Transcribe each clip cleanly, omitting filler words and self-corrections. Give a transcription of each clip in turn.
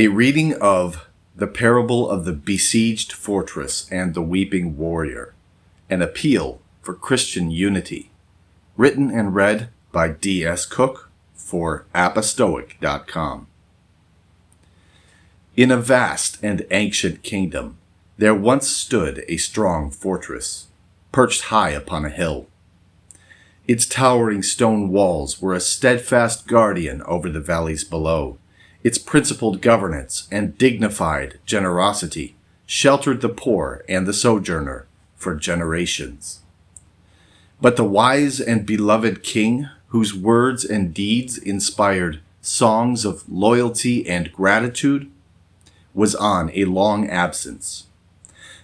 A reading of the parable of the besieged fortress and the weeping warrior, an appeal for Christian unity, written and read by D.S. Cook for Apostoic.com. In a vast and ancient kingdom, there once stood a strong fortress, perched high upon a hill. Its towering stone walls were a steadfast guardian over the valleys below. Its principled governance and dignified generosity sheltered the poor and the sojourner for generations. But the wise and beloved king, whose words and deeds inspired songs of loyalty and gratitude, was on a long absence.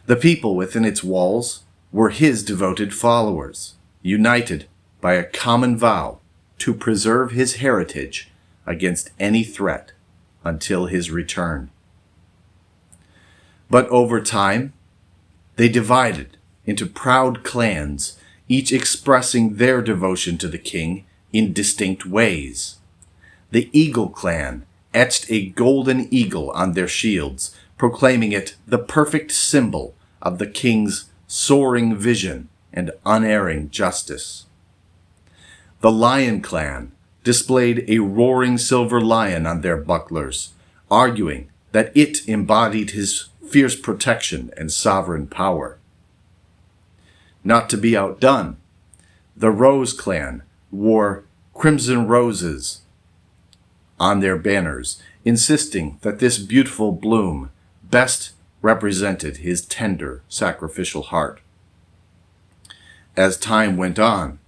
The people within its walls were his devoted followers, united by a common vow to preserve his heritage against any threat until his return. But over time, they divided into proud clans, each expressing their devotion to the king in distinct ways. The Eagle clan etched a golden eagle on their shields, proclaiming it the perfect symbol of the king's soaring vision and unerring justice. The Lion clan displayed a roaring silver lion on their bucklers, arguing that it embodied his fierce protection and sovereign power. Not to be outdone, the Rose clan wore crimson roses on their banners, insisting that this beautiful bloom best represented his tender, sacrificial heart. As time went on,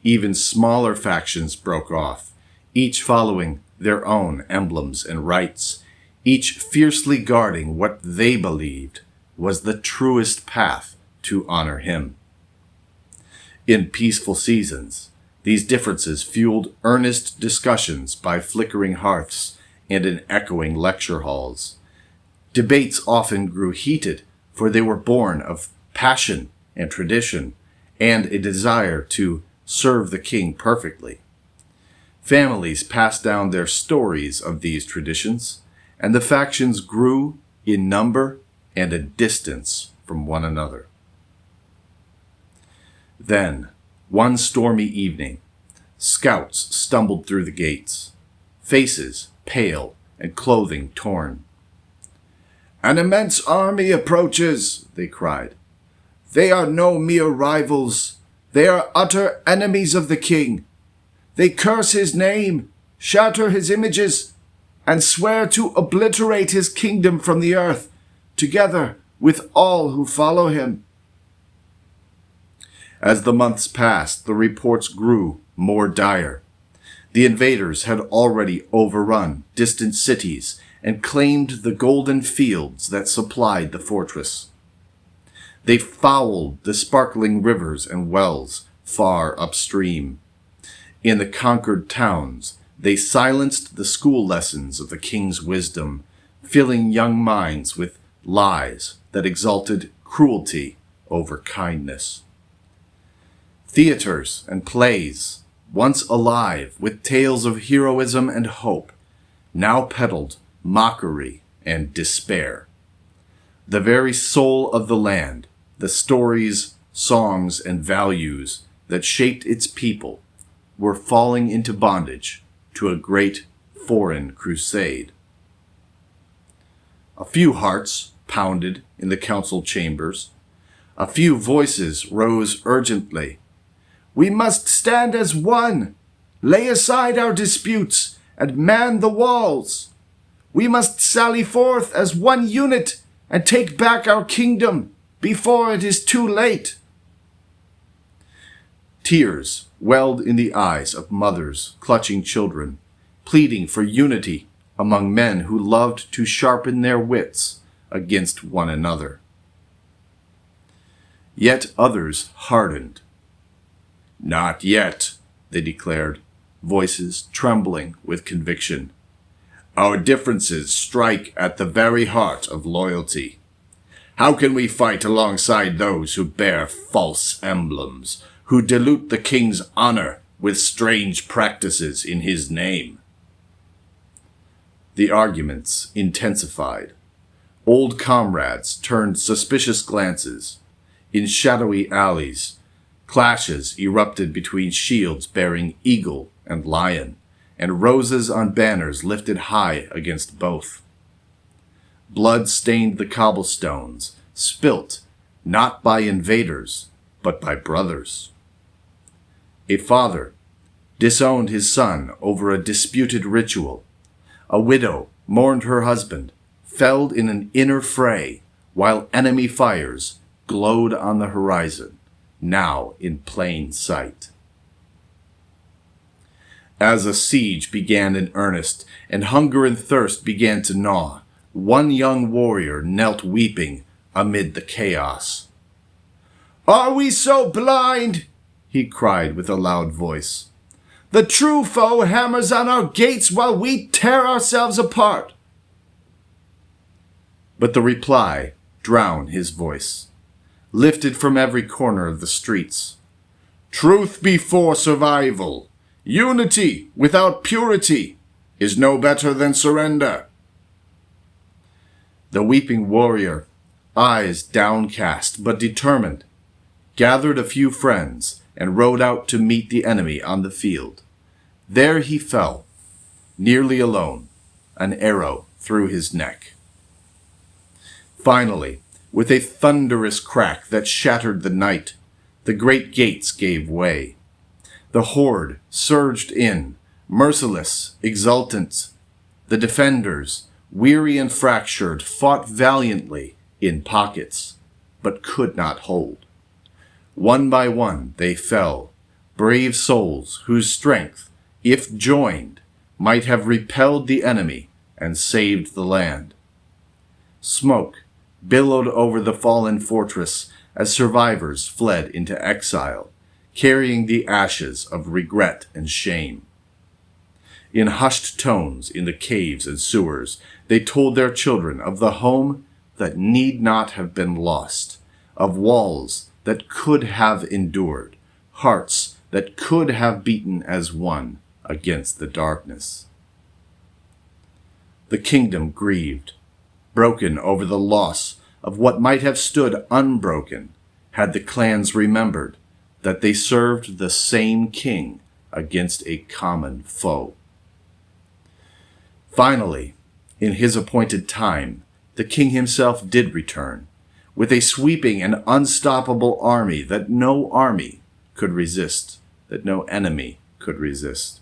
even smaller factions broke off, each following their own emblems and rites, each fiercely guarding what they believed was the truest path to honor him. In peaceful seasons, these differences fueled earnest discussions by flickering hearths and in echoing lecture halls. Debates often grew heated, for they were born of passion and tradition and a desire to serve the king perfectly. Families passed down their stories of these traditions, and the factions grew in number and a distance from one another. Then, one stormy evening, scouts stumbled through the gates, faces pale and clothing torn. "An immense army approaches," they cried. "They are no mere rivals. They are utter enemies of the king. They curse his name, shatter his images, and swear to obliterate his kingdom from the earth, together with all who follow him." As the months passed, the reports grew more dire. The invaders had already overrun distant cities and claimed the golden fields that supplied the fortress. They fouled the sparkling rivers and wells far upstream. In the conquered towns, they silenced the school lessons of the king's wisdom, filling young minds with lies that exalted cruelty over kindness. Theaters and plays, once alive with tales of heroism and hope, now peddled mockery and despair. The very soul of the land, the stories, songs, and values that shaped its people, were falling into bondage to a great foreign crusade. A few hearts pounded in the council chambers. A few voices rose urgently. "We must stand as one, lay aside our disputes, and man the walls. We must sally forth as one unit and take back our kingdom before it is too late." Tears welled in the eyes of mothers clutching children, pleading for unity among men who loved to sharpen their wits against one another. Yet others hardened. "Not yet," they declared, voices trembling with conviction. "Our differences strike at the very heart of loyalty. How can we fight alongside those who bear false emblems, who dilute the king's honor with strange practices in his name?" The arguments intensified. Old comrades turned suspicious glances. In shadowy alleys, clashes erupted between shields bearing eagle and lion, and roses on banners lifted high against both. Blood stained the cobblestones, spilt not by invaders, but by brothers. A father disowned his son over a disputed ritual. A widow mourned her husband, felled in an inner fray, while enemy fires glowed on the horizon, now in plain sight. As a siege began in earnest, and hunger and thirst began to gnaw, one young warrior knelt weeping amid the chaos. "Are we so blind?" he cried with a loud voice. "The true foe hammers on our gates while we tear ourselves apart." But the reply drowned his voice, lifted from every corner of the streets. "Truth before survival. Unity without purity is no better than surrender." The weeping warrior, eyes downcast but determined, gathered a few friends and rode out to meet the enemy on the field. There he fell, nearly alone, an arrow through his neck. Finally, with a thunderous crack that shattered the night, the great gates gave way. The horde surged in, merciless, exultant. The defenders, weary and fractured, fought valiantly in pockets, but could not hold. One by one they fell, brave souls whose strength, if joined, might have repelled the enemy and saved the land. Smoke billowed over the fallen fortress as survivors fled into exile, carrying the ashes of regret and shame. In hushed tones in the caves and sewers, they told their children of the home that need not have been lost, of walls that could have endured, hearts that could have beaten as one against the darkness. The kingdom grieved, broken over the loss of what might have stood unbroken had the clans remembered that they served the same king against a common foe. Finally, in his appointed time, the king himself did return, with a sweeping and unstoppable army that no army could resist, that no enemy could resist.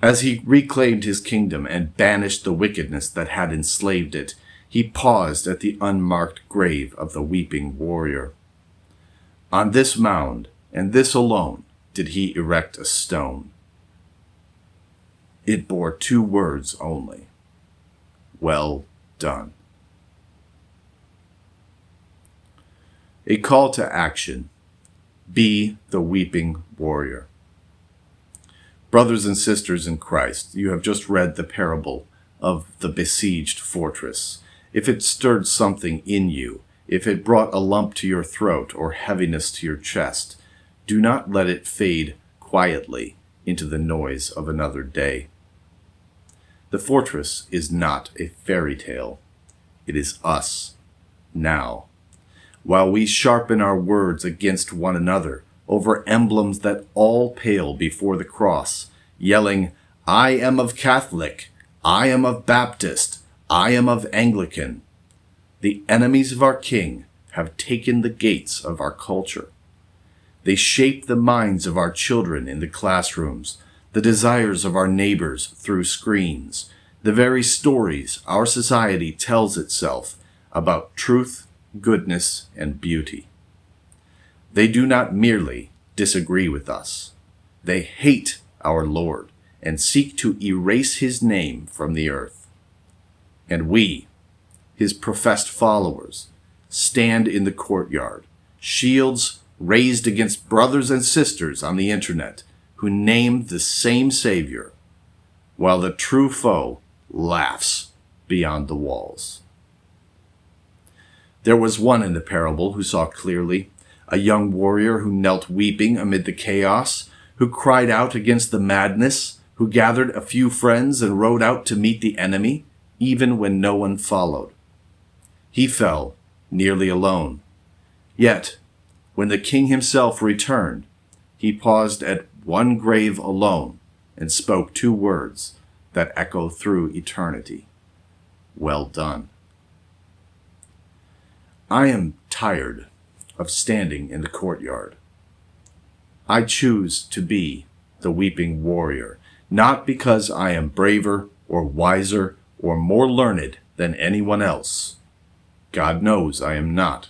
As he reclaimed his kingdom and banished the wickedness that had enslaved it, he paused at the unmarked grave of the weeping warrior. On this mound, and this alone, did he erect a stone. It bore 2 words only: "Well done." A call to action. Be the weeping warrior. Brothers and sisters in Christ, you have just read the parable of the besieged fortress. If it stirred something in you, if it brought a lump to your throat or heaviness to your chest, do not let it fade quietly into the noise of another day. The fortress is not a fairy tale. It is us, now. While we sharpen our words against one another over emblems that all pale before the cross, yelling, "I am of Catholic, I am of Baptist, I am of Anglican," the enemies of our King have taken the gates of our culture. They shape the minds of our children in the classrooms, the desires of our neighbors through screens, the very stories our society tells itself about truth, goodness, and beauty. They do not merely disagree with us. They hate our Lord and seek to erase his name from the earth. And we, his professed followers, stand in the courtyard, shields raised against brothers and sisters on the internet who name the same Savior, while the true foe laughs beyond the walls. There was one in the parable who saw clearly, a young warrior who knelt weeping amid the chaos, who cried out against the madness, who gathered a few friends and rode out to meet the enemy, even when no one followed. He fell nearly alone. Yet, when the king himself returned, he paused at one grave alone and spoke 2 words that echo through eternity. Well done. I am tired of standing in the courtyard. I choose to be the weeping warrior, not because I am braver or wiser or more learned than anyone else. God knows I am not.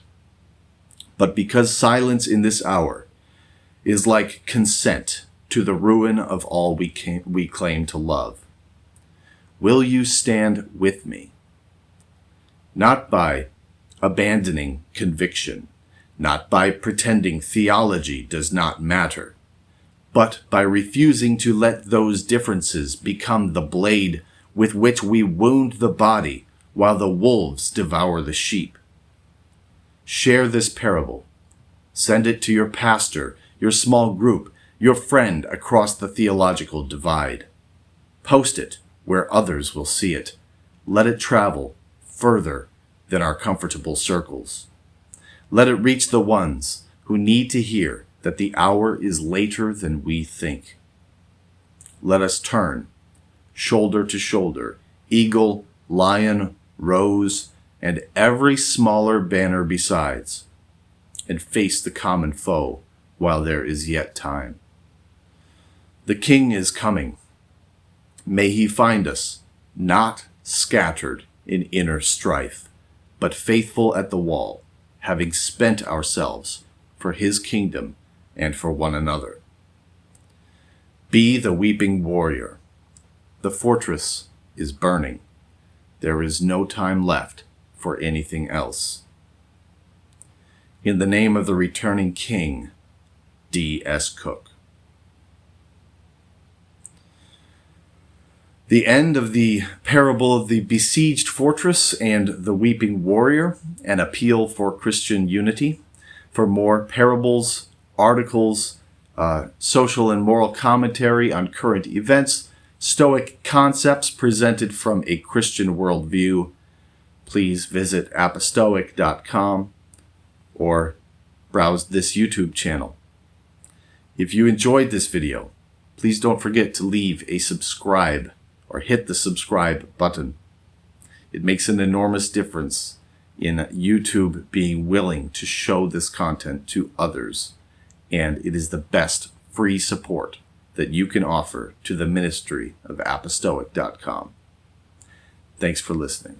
But because silence in this hour is like consent to the ruin of all we claim to love. Will you stand with me? Not by abandoning conviction, not by pretending theology does not matter, but by refusing to let those differences become the blade with which we wound the body while the wolves devour the sheep. Share this parable. Send it to your pastor, your small group, your friend across the theological divide. Post it where others will see it. Let it travel further than our comfortable circles. Let it reach the ones who need to hear that the hour is later than we think. Let us turn, shoulder to shoulder, eagle, lion, rose, and every smaller banner besides, and face the common foe while there is yet time. The King is coming. May he find us, not scattered in inner strife, but faithful at the wall, having spent ourselves for his kingdom and for one another. Be the weeping warrior. The fortress is burning. There is no time left for anything else. In the name of the returning King, D.S. Cook. The end of the parable of the besieged fortress and the weeping warrior, an appeal for Christian unity. For more parables, articles, social and moral commentary on current events, Stoic concepts presented from a Christian worldview, please visit Apostoic.com or browse this YouTube channel. If you enjoyed this video, please don't forget to leave a subscribe or hit the subscribe button. It makes an enormous difference in YouTube being willing to show this content to others, and it is the best free support that you can offer to the ministry of Apostoic.com. Thanks for listening.